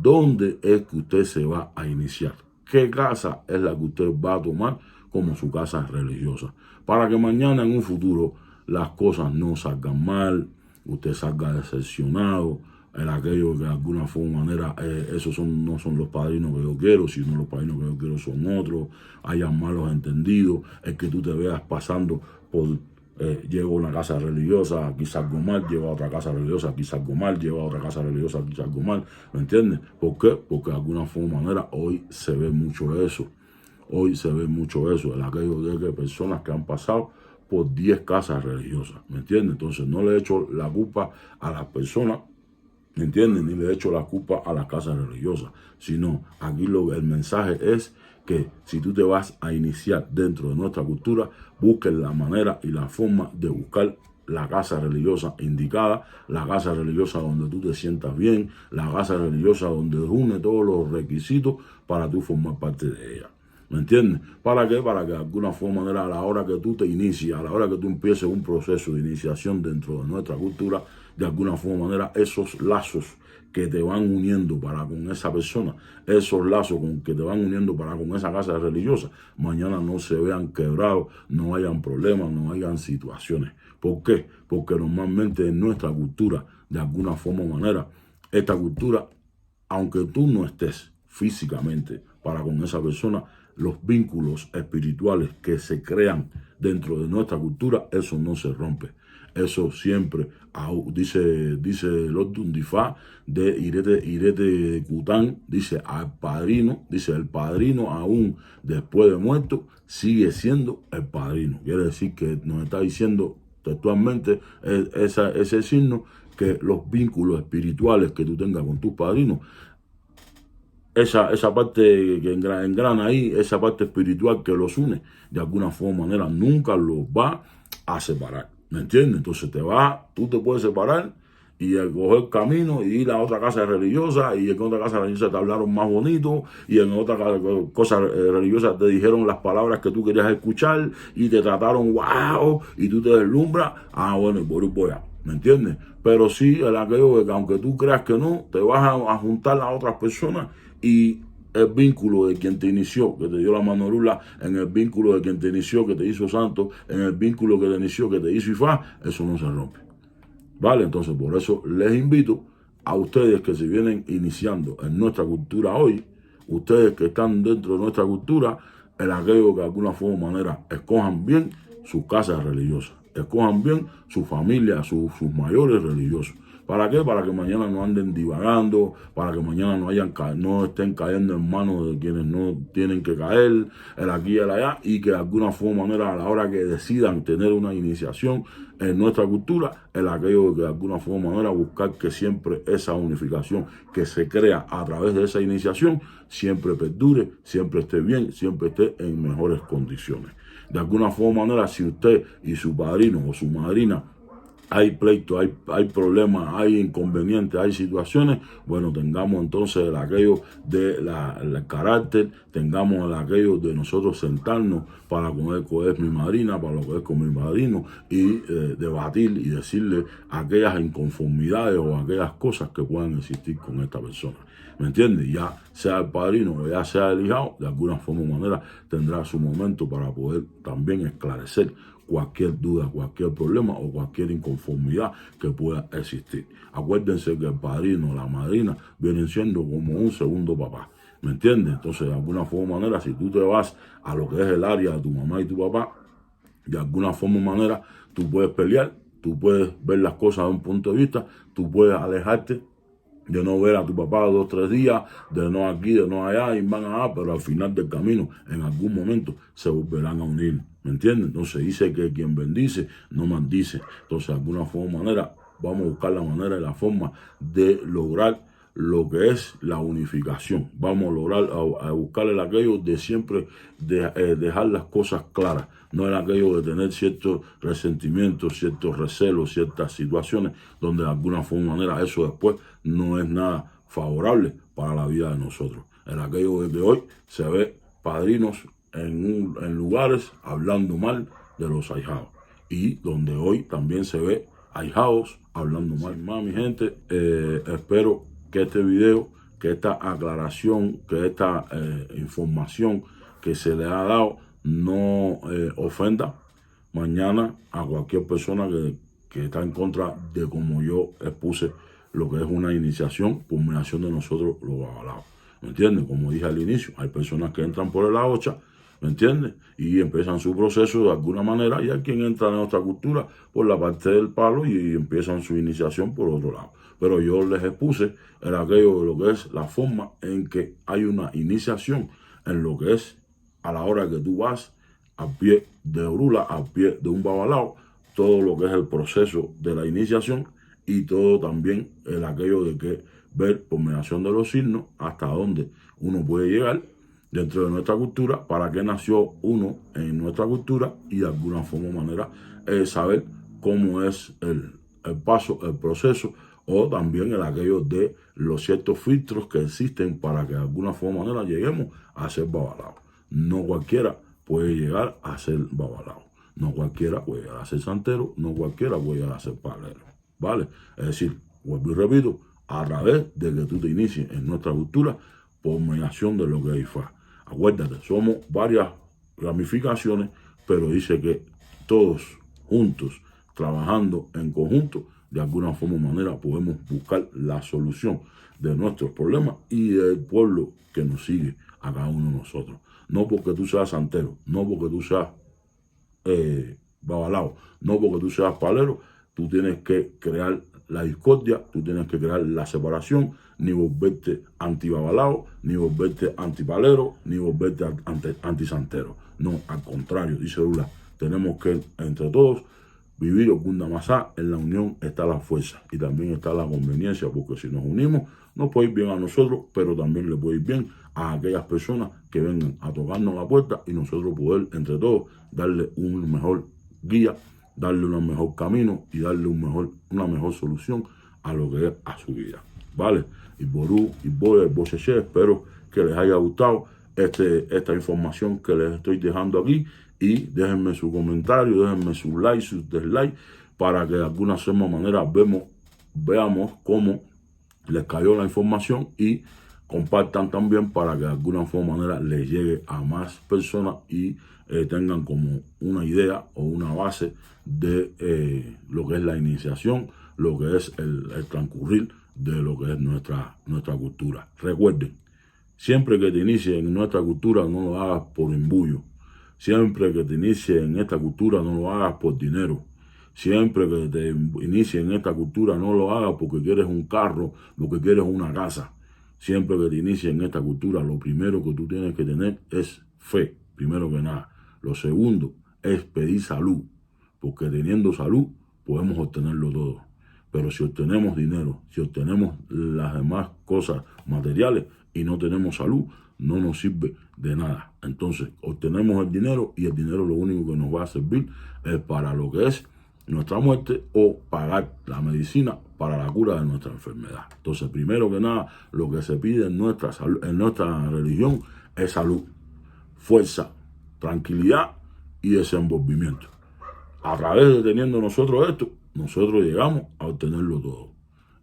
dónde es que usted se va a iniciar. ¿Qué casa es la que usted va a tomar como su casa religiosa? Para que mañana en un futuro las cosas no salgan mal, usted salga decepcionado, en aquello que de alguna forma manera esos no son los padrinos que yo quiero, sino los padrinos que yo quiero son otros, hayan malos entendidos, es que tú te veas pasando por llego a una casa religiosa, aquí salgo mal, llego a otra casa religiosa, aquí salgo mal, llego a otra casa religiosa, aquí salgo mal, ¿me entiendes? ¿Por qué? Porque de alguna forma manera hoy se ve mucho eso, en aquello de que personas que han pasado por 10 casas religiosas, ¿me entiendes? Entonces no le echo la culpa a las personas, ¿me entiendes? Ni le echo la culpa a las casas religiosas, sino aquí el mensaje es que si tú te vas a iniciar dentro de nuestra cultura, busques la manera y la forma de buscar la casa religiosa indicada, la casa religiosa donde tú te sientas bien, la casa religiosa donde une todos los requisitos para tú formar parte de ella. ¿Me entiendes? ¿Para qué? Para que de alguna forma, manera, a la hora que tú te inicies, a la hora que tú empieces un proceso de iniciación dentro de nuestra cultura, de alguna forma, manera, esos lazos que te van uniendo para con esa persona, esos lazos que te van uniendo para con esa casa religiosa, mañana no se vean quebrados, no hayan problemas, no hayan situaciones. ¿Por qué? Porque normalmente en nuestra cultura, de alguna forma o manera, esta cultura, aunque tú no estés físicamente para con esa persona, los vínculos espirituales que se crean dentro de nuestra cultura, eso no se rompe. Eso siempre, dice Lord Dundifá de Irete Cután, dice el padrino aún después de muerto sigue siendo el padrino. Quiere decir que nos está diciendo textualmente ese signo que los vínculos espirituales que tú tengas con tus padrinos, esa parte que engrana ahí, esa parte espiritual que los une, de alguna forma o manera nunca los va a separar. ¿Me entiendes? Entonces tú te puedes separar y coger camino y ir a otra casa religiosa, y en otra casa religiosa te hablaron más bonito, y en otra cosa religiosa te dijeron las palabras que tú querías escuchar y te trataron wow, y tú te deslumbras. Bueno, voy a. ¿Me entiendes? Pero sí, el aquello de que aunque tú creas que no, te vas a juntar a otras personas, y el vínculo de quien te inició, que te dio la mano rula, en el vínculo de quien te inició, que te hizo santo, en el vínculo que te inició, que te hizo Ifá, eso no se rompe. ¿Vale? Entonces, por eso les invito a ustedes que se vienen iniciando en nuestra cultura hoy, ustedes que están dentro de nuestra cultura, el aquello que de alguna forma o manera escojan bien sus casas religiosas, escojan bien su familia, sus mayores religiosos. ¿Para qué? Para que mañana no anden divagando, para que mañana no estén cayendo en manos de quienes no tienen que caer, el aquí y el allá, y que de alguna forma o manera a la hora que decidan tener una iniciación en nuestra cultura, el aquello que de alguna forma o manera buscar que siempre esa unificación que se crea a través de esa iniciación siempre perdure, siempre esté bien, siempre esté en mejores condiciones. De alguna forma o manera, si usted y su padrino o su madrina hay pleito, hay problemas, hay inconvenientes, hay situaciones, bueno, tengamos entonces el aquello del carácter, tengamos el aquello de nosotros sentarnos para comer con mi madrina, para lo que es con mi padrino, y debatir y decirle aquellas inconformidades o aquellas cosas que puedan existir con esta persona. ¿Me entiendes? Ya sea el padrino o ya sea el hijado, de alguna forma o manera tendrá su momento para poder también esclarecer cualquier duda, cualquier problema o cualquier inconformidad que pueda existir. Acuérdense que el padrino o la madrina vienen siendo como un segundo papá. ¿Me entiendes? Entonces, de alguna forma o manera, si tú te vas a lo que es el área de tu mamá y tu papá, de alguna forma o manera, tú puedes pelear, tú puedes ver las cosas de un punto de vista, tú puedes alejarte de no ver a tu papá 2 o 3 días, de no aquí, de no allá, y van allá, pero al final del camino, en algún momento, se volverán a unir. ¿Me entiendes? Entonces dice que quien bendice, no maldice. Entonces, de alguna forma o manera, vamos a buscar la manera y la forma de lograr lo que es la unificación. Vamos a lograr, a buscar el aquello de siempre dejar las cosas claras. No el aquello de tener ciertos resentimientos, ciertos recelos, ciertas situaciones donde de alguna forma o manera eso después no es nada favorable para la vida de nosotros. El aquello de que hoy se ve padrinos en lugares hablando mal de los ahijados, y donde hoy también se ve ahijados hablando mal. Más, mi gente, espero que este video, que esta aclaración, que esta información que se le ha dado no ofenda mañana a cualquier persona que está en contra de como yo expuse lo que es una iniciación, culminación de nosotros los babalaos. ¿Me entienden? Como dije al inicio, hay personas que entran por la hocha, ¿me entiendes? Y empiezan su proceso de alguna manera, y hay quien entra en nuestra cultura por la parte del palo y empiezan su iniciación por otro lado. Pero yo les expuse en aquello de lo que es la forma en que hay una iniciación en lo que es a la hora que tú vas al pie de Orula, al pie de un babalao, todo lo que es el proceso de la iniciación y todo también aquello de que ver por mediación de los signos hasta dónde uno puede llegar dentro de nuestra cultura, para qué nació uno en nuestra cultura y de alguna forma o manera saber cómo es el paso, el proceso, o también el aquello de los ciertos filtros que existen para que de alguna forma o manera lleguemos a ser babalao. No cualquiera puede llegar a ser babalao, no cualquiera puede llegar a ser santero, no cualquiera puede llegar a ser palero, ¿vale? Es decir, vuelvo y repito, a través de que tú te inicies en nuestra cultura por mediación de lo que es Ifá. Acuérdate, somos varias ramificaciones, pero dice que todos juntos, trabajando en conjunto, de alguna forma o manera podemos buscar la solución de nuestros problemas y del pueblo que nos sigue a cada uno de nosotros. No porque tú seas santero, no porque tú seas babalao, no porque tú seas palero, tú tienes que crear la discordia, tú tienes que crear la separación, ni volverte anti-babalao, ni volverte anti-palero, ni volverte anti-santero. No, al contrario, dice Lula, tenemos que entre todos vivir Okunda Masá. En la unión está la fuerza y también está la conveniencia, porque si nos unimos nos puede ir bien a nosotros, pero también le puede ir bien a aquellas personas que vengan a tocarnos la puerta y nosotros poder entre todos darle un mejor guía, darle un mejor camino y darle una mejor solución a lo que es a su vida, ¿vale? Y Ború, y Boya, y Bocheche, espero que les haya gustado esta información que les estoy dejando aquí, y déjenme su comentario, déjenme su like, su dislike, para que de alguna manera veamos cómo les cayó la información y compartan también para que de alguna manera les llegue a más personas y tengan como una idea o una base de lo que es la iniciación, lo que es el transcurrir de lo que es nuestra cultura. Recuerden, siempre que te inicies en nuestra cultura, no lo hagas por embullo. Siempre que te inicies en esta cultura, no lo hagas por dinero. Siempre que te inicies en esta cultura, no lo hagas porque quieres un carro, porque quieres una casa. Siempre que te inicies en esta cultura, lo primero que tú tienes que tener es fe, primero que nada. Lo segundo es pedir salud, porque teniendo salud podemos obtenerlo todo. Pero si obtenemos dinero, si obtenemos las demás cosas materiales y no tenemos salud, no nos sirve de nada. Entonces, obtenemos el dinero y el dinero lo único que nos va a servir es para lo que es nuestra muerte o pagar la medicina para la cura de nuestra enfermedad. Entonces, primero que nada, lo que se pide en nuestra religión es salud, fuerza, tranquilidad y desenvolvimiento. A través de teniendo nosotros esto, nosotros llegamos a obtenerlo todo.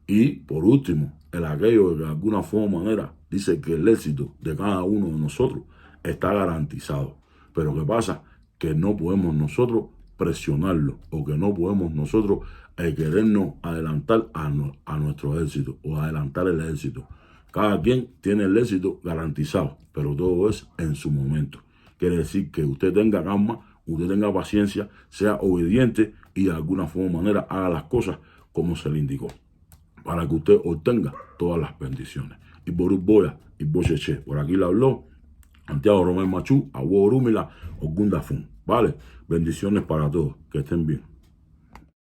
Y por último, el aquello de que de alguna forma o manera dice que el éxito de cada uno de nosotros está garantizado. Pero ¿qué pasa? Que no podemos nosotros presionarlo, o que no podemos nosotros querernos adelantar a nuestro éxito o adelantar el éxito. Cada quien tiene el éxito garantizado, pero todo es en su momento. Quiere decir que usted tenga calma, usted tenga paciencia, sea obediente y de alguna forma o manera haga las cosas como se le indicó, para que usted obtenga todas las bendiciones. Y Ború Boya y Bocheche, por aquí le habló Santiago Román Machú, Abuelo Orúmila, Okunda Fun, ¿vale? Bendiciones para todos, que estén bien.